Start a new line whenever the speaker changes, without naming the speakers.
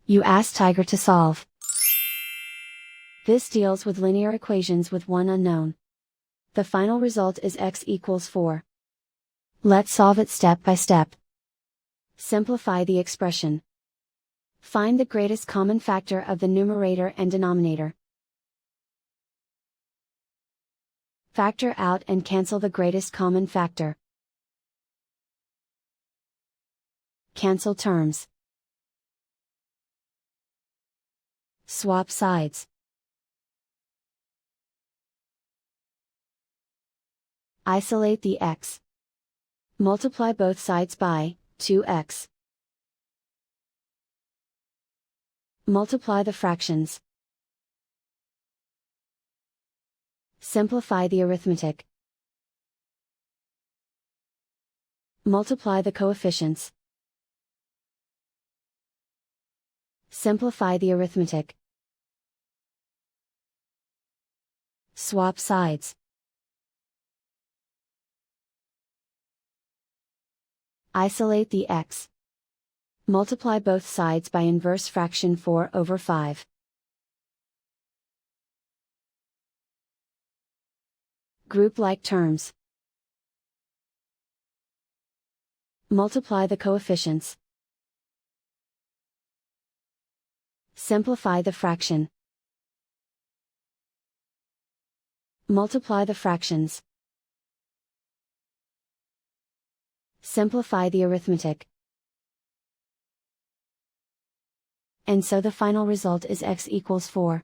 You ask Tiger to solve. This deals with linear equations with one unknown. The final result is x equals 4. Let's solve it step by step. Simplify the expression. Find the greatest common factor of the numerator and denominator. Factor out and cancel the greatest common factor. Cancel terms. Swap sides. Isolate the x. Multiply both sides by 2x. Multiply the fractions. Simplify the arithmetic. Multiply the coefficients. Simplify the arithmetic. Swap sides. Isolate the x. Multiply both sides by inverse fraction 4/5. Group like terms. Multiply the coefficients. Simplify the fraction. Multiply the fractions. Simplify the arithmetic. And so the final result is x equals 4.